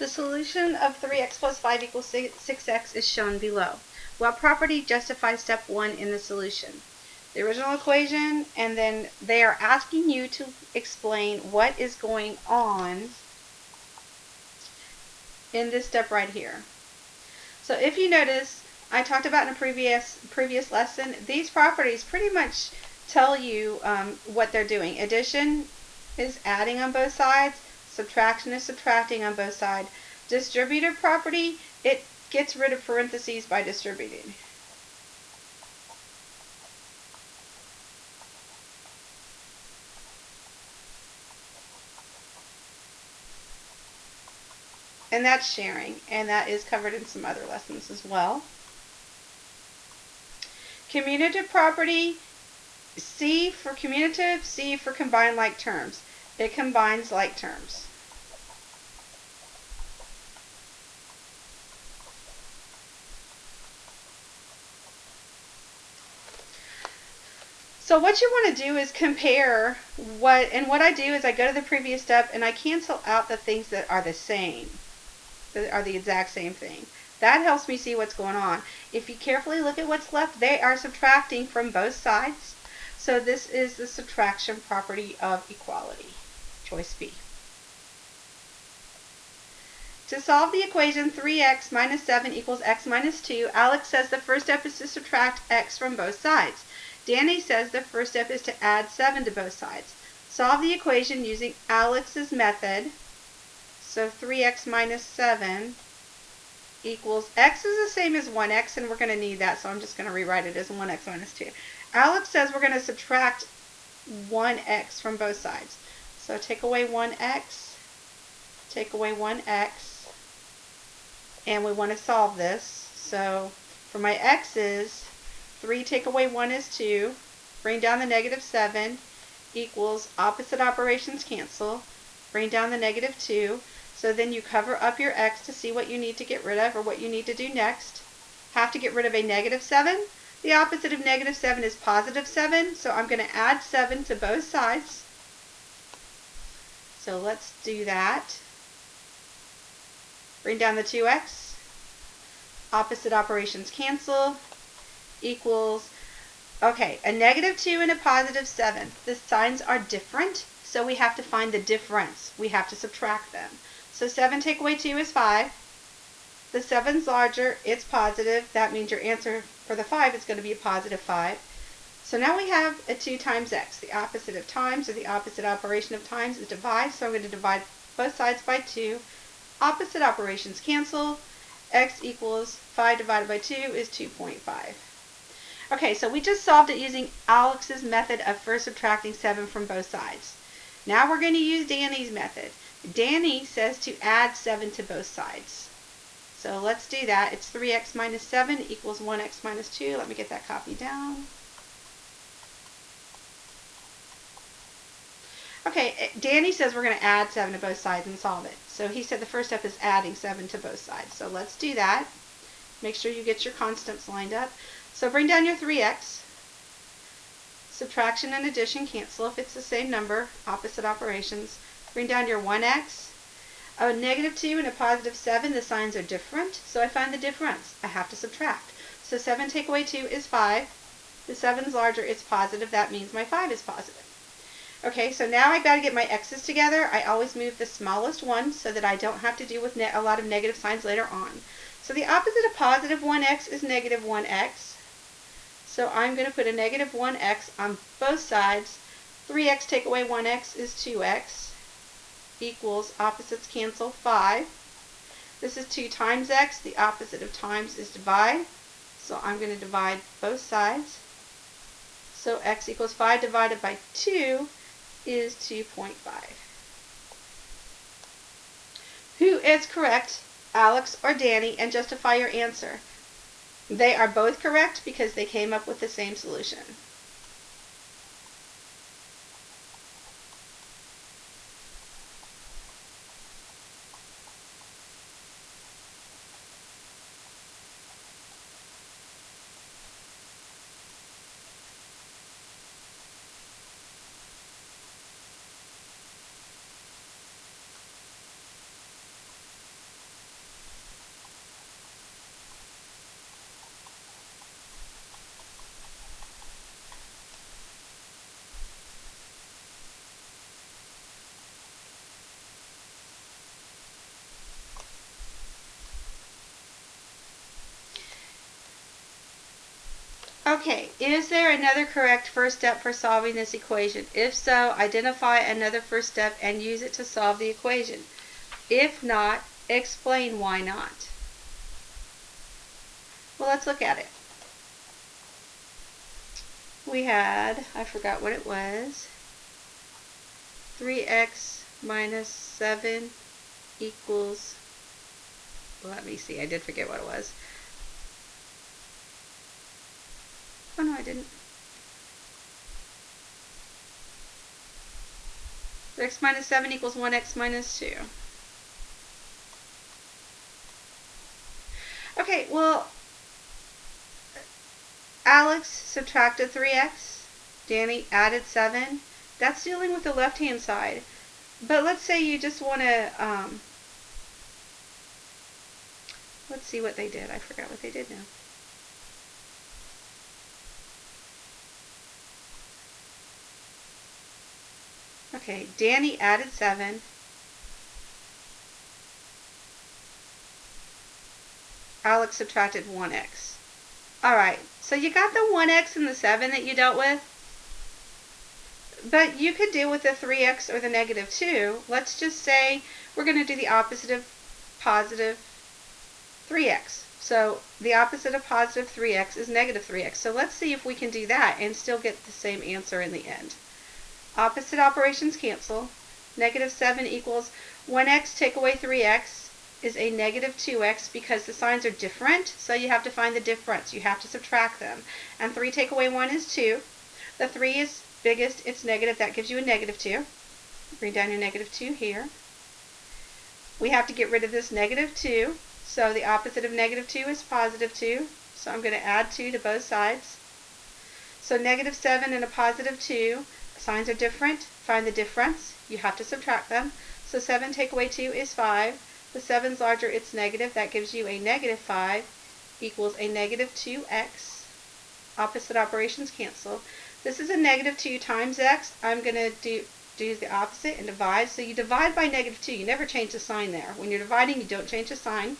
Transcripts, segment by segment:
The solution of 3x plus 5 equals 6x is shown below. What property justifies step 1 in the solution? The original equation, and then they are asking you to explain what is going on in this step right here. So if you notice, I talked about in a previous lesson, these properties pretty much tell you what they're doing. Addition is adding on both sides. Subtraction is subtracting on both sides. Distributive property, it gets rid of parentheses by distributing. And that's sharing, and that is covered in some other lessons as well. Commutative property, C for commutative, C for combine like terms. It combines like terms. So what you want to do is compare what I do is I go to the previous step and I cancel out the things that are the same, that are the exact same thing. That helps me see what's going on. If you carefully look at what's left, they are subtracting from both sides. So this is the subtraction property of equality. Choice B. To solve the equation 3x minus 7 equals x minus 2, Alex says the first step is to subtract x from both sides. Danny says the first step is to add 7 to both sides. Solve the equation using Alex's method. So 3x minus 7 equals, x is the same as 1x, and we're going to need that, so I'm just going to rewrite it as 1x minus 2. Alex says we're going to subtract 1x from both sides. So take away 1x, take away 1x, and we want to solve this. So for my x's, 3 take away 1 is 2, bring down the negative 7, equals opposite operations cancel, bring down the negative 2. So then you cover up your x to see what you need to get rid of or what you need to do next. Have to get rid of a negative 7. The opposite of negative 7 is positive 7, so I'm going to add 7 to both sides. So let's do that. Bring down the 2x. Opposite operations cancel, equals, okay, a negative 2 and a positive 7. The signs are different, so we have to find the difference. We have to subtract them. So 7 take away 2 is 5. The 7's larger, it's positive. That means your answer for the 5 is going to be a positive 5. So now we have a 2 times x. The opposite of times, or the opposite operation of times, is divide. So I'm going to divide both sides by 2. Opposite operations cancel. X equals 5 divided by 2 is 2.5. Okay, so we just solved it using Alex's method of first subtracting 7 from both sides. Now we're going to use Danny's method. Danny says to add 7 to both sides. So let's do that. It's 3x minus 7 equals 1x minus 2. Let me get that copied down. Okay, Danny says we're going to add 7 to both sides and solve it. So he said the first step is adding 7 to both sides. So let's do that. Make sure you get your constants lined up. So bring down your 3x. Subtraction and addition cancel if it's the same number, opposite operations. Bring down your 1x. A negative 2 and a positive 7, the signs are different, so I find the difference. I have to subtract. So 7 take away 2 is 5. The 7's larger, it's positive. That means my 5 is positive. Okay, so now I've got to get my x's together. I always move the smallest one so that I don't have to deal with a lot of negative signs later on. So the opposite of positive 1x is negative 1x. So I'm going to put a negative 1x on both sides. 3x take away 1x is 2x, equals, opposites cancel, 5. This is 2 times x. The opposite of times is divide. So I'm going to divide both sides. So x equals 5 divided by 2 is 2.5. Who is correct, Alex or Danny, and justify your answer? They are both correct because they came up with the same solution. Okay, is there another correct first step for solving this equation? If so, identify another first step and use it to solve the equation. If not, explain why not. Well, let's look at it. We had, I forgot what it was, 3x minus 7 equals, let me see, I did forget what it was. Oh no, I didn't. X minus 7 equals 1x minus 2. Okay, well, Alex subtracted 3x. Danny added 7. That's dealing with the left-hand side. But let's say you just want to, let's see what they did. I forgot what they did now. Okay, Danny added 7. Alex subtracted 1x. Alright, so you got the 1x and the 7 that you dealt with. But you could deal with the 3x or the negative 2. Let's just say we're going to do the opposite of positive 3x. So the opposite of positive 3x is negative 3x. So let's see if we can do that and still get the same answer in the end. Opposite operations cancel. Negative 7 equals 1x take away 3x is a negative 2x because the signs are different. So you have to find the difference. You have to subtract them. And 3 take away 1 is 2. The 3 is biggest. It's negative. That gives you a negative 2. Bring down your negative 2 here. We have to get rid of this negative 2. So the opposite of negative 2 is positive 2. So I'm going to add 2 to both sides. So negative 7 and a positive 2. Signs are different. Find the difference. You have to subtract them. So 7 take away 2 is 5. The 7's larger, it's negative. That gives you a negative 5 equals a negative 2x. Opposite operations cancel. This is a negative 2 times x. I'm going to do the opposite and divide. So you divide by negative 2. You never change the sign there. When you're dividing, you don't change the sign.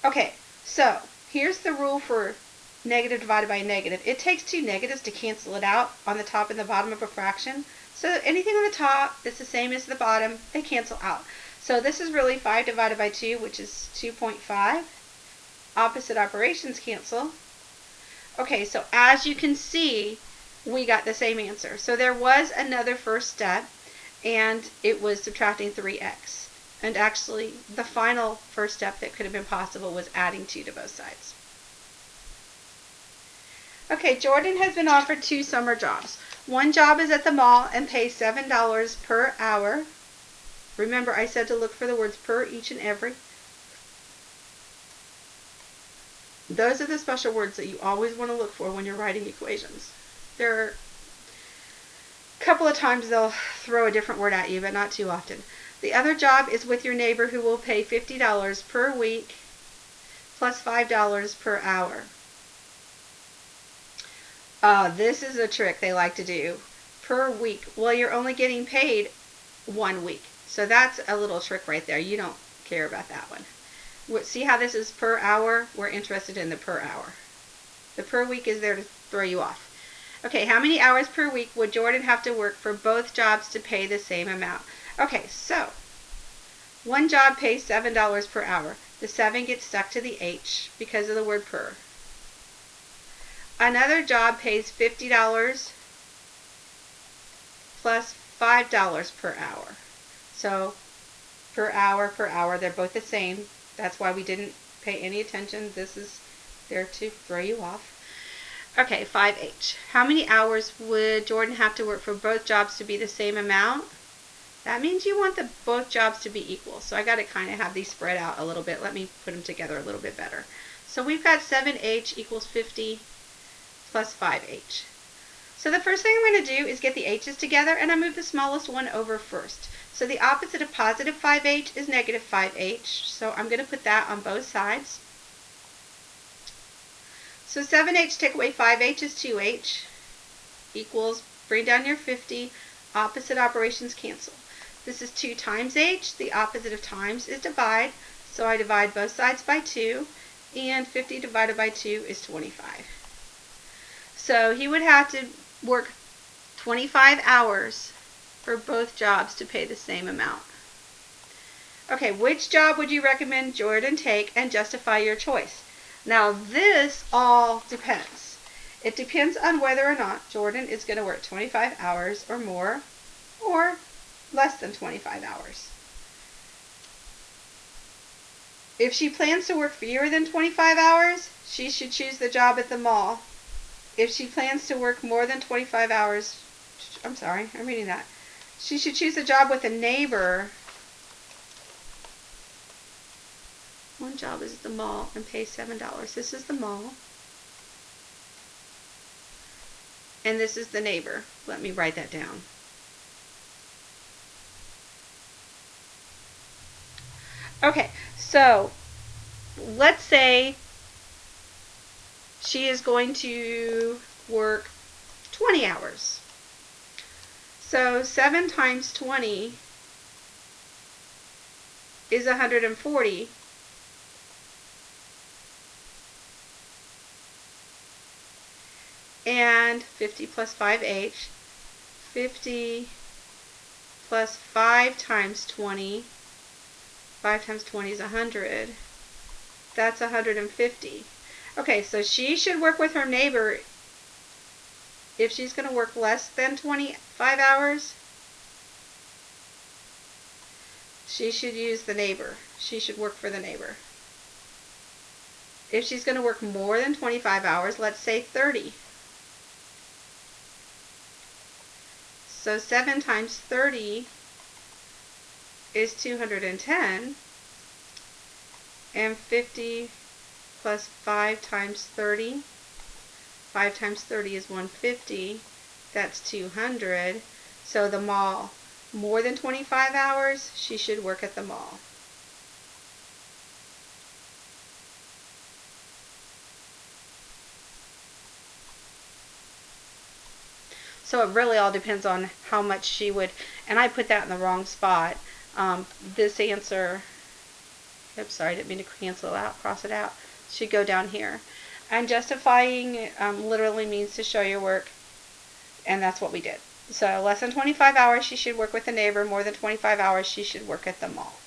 Okay, so here's the rule for negative divided by a negative. It takes two negatives to cancel it out on the top and the bottom of a fraction. So anything on the top that's the same as the bottom, they cancel out. So this is really 5 divided by 2, which is 2.5. Opposite operations cancel. Okay, so as you can see, we got the same answer. So there was another first step, and it was subtracting 3x. And actually, the final first step that could have been possible was adding 2 to both sides. Okay, Jordan has been offered 2 summer jobs. One job is at the mall and pays $7 per hour. Remember, I said to look for the words per, each, and every. Those are the special words that you always want to look for when you're writing equations. There are a couple of times they'll throw a different word at you, but not too often. The other job is with your neighbor who will pay $50 per week plus $5 per hour. This is a trick they like to do. Per week. Well, you're only getting paid 1 week. So that's a little trick right there. You don't care about that one. See how this is per hour? We're interested in the per hour. The per week is there to throw you off. Okay, how many hours per week would Jordan have to work for both jobs to pay the same amount? Okay, so one job pays $7 per hour. The 7 gets stuck to the H because of the word per. Another job pays $50 plus $5 per hour. So per hour, they're both the same. That's why we didn't pay any attention. This is there to throw you off. Okay, 5H. How many hours would Jordan have to work for both jobs to be the same amount? That means you want both jobs to be equal. So I got to kind of have these spread out a little bit. Let me put them together a little bit better. So we've got 7H equals 50 plus 5H. So the first thing I'm going to do is get the H's together, and I move the smallest one over first. So the opposite of positive 5H is negative 5H. So I'm going to put that on both sides. So 7H take away 5H is 2H equals, bring down your 50, opposite operations cancel. This is 2 times H. The opposite of times is divide. So I divide both sides by 2, and 50 divided by 2 is 25. So he would have to work 25 hours for both jobs to pay the same amount. Okay, which job would you recommend Jordan take and justify your choice? Now this all depends. It depends on whether or not Jordan is going to work 25 hours or more or less than 25 hours. If she plans to work fewer than 25 hours, she should choose the job at the mall. If she plans to work more than 25 hours, I'm sorry, I'm reading that. She should choose a job with a neighbor. One job is at the mall and pay $7. This is the mall. And this is the neighbor. Let me write that down. Okay, so let's say she is going to work 20 hours. So 7 times 20 is 140. And 50 plus 5h. 50 plus 5 times 20. 5 times 20 is 100. That's 150. Okay, so she should work with her neighbor. If she's going to work less than 25 hours, she should use the neighbor. She should work for the neighbor. If she's going to work more than 25 hours, let's say 30. So 7 times 30 is 210. And 50 plus 5 times 30. 5 times 30 is 150. That's 200. So the mall, more than 25 hours, she should work at the mall. So it really all depends on how much she would, and I put that in the wrong spot. This answer, oops, sorry, I didn't mean to cancel out, cross it out, should go down here. And justifying literally means to show your work, and that's what we did. So less than 25 hours, she should work with a neighbor. More than 25 hours, she should work at the mall.